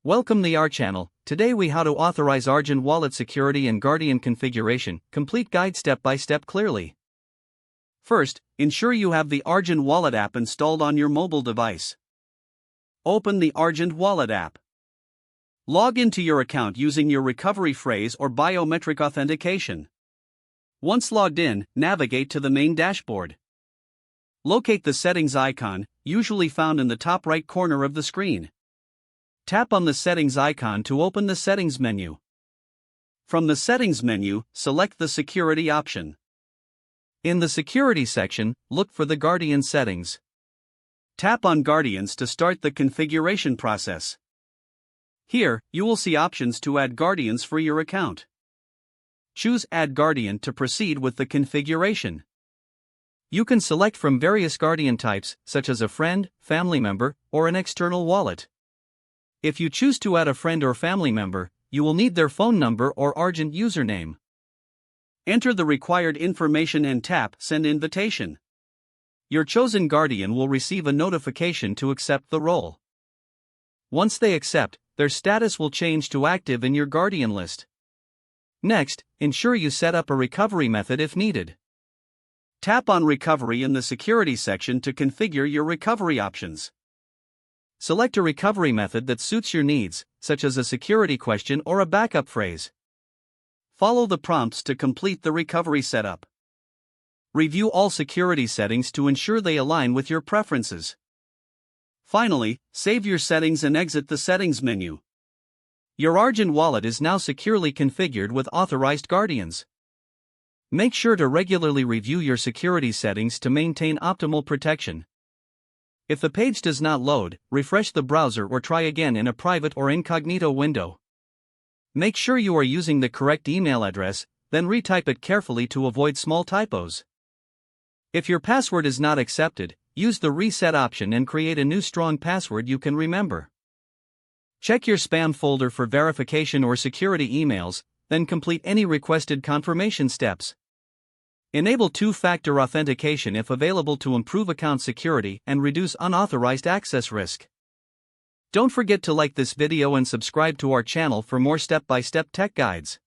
Welcome the our channel. Today we how to authorize Argent wallet security and Guardian configuration, complete guide step by step clearly. First, ensure you have the Argent wallet app installed on your mobile device. Open the Argent wallet app. Log into your account using your recovery phrase or biometric authentication. Once logged in, navigate to the main dashboard. Locate the settings icon, usually found in the top right corner of the screen. Tap on the settings icon to open the settings menu. From the settings menu, select the security option. In the security section, look for the Guardian settings. Tap on Guardians to start the configuration process. Here, you will see options to add Guardians for your account. Choose Add Guardian to proceed with the configuration. You can select from various Guardian types, such as a friend, family member, or an external wallet. If you choose to add a friend or family member, you will need their phone number or Argent username. Enter the required information and tap Send Invitation. Your chosen Guardian will receive a notification to accept the role. Once they accept, their status will change to active in your Guardian list. Next, ensure you set up a recovery method if needed. Tap on Recovery in the Security section to configure your recovery options. Select a recovery method that suits your needs, such as a security question or a backup phrase. Follow the prompts to complete the recovery setup. Review all security settings to ensure they align with your preferences. Finally, save your settings and exit the settings menu. Your Argent wallet is now securely configured with authorized Guardians. Make sure to regularly review your security settings to maintain optimal protection. If the page does not load, refresh the browser or try again in a private or incognito window. Make sure you are using the correct email address, then retype it carefully to avoid small typos. If your password is not accepted, use the reset option and create a new strong password you can remember. Check your spam folder for verification or security emails, then complete any requested confirmation steps. Enable two-factor authentication if available to improve account security and reduce unauthorized access risk. Don't forget to like this video and subscribe to our channel for more step-by-step tech guides.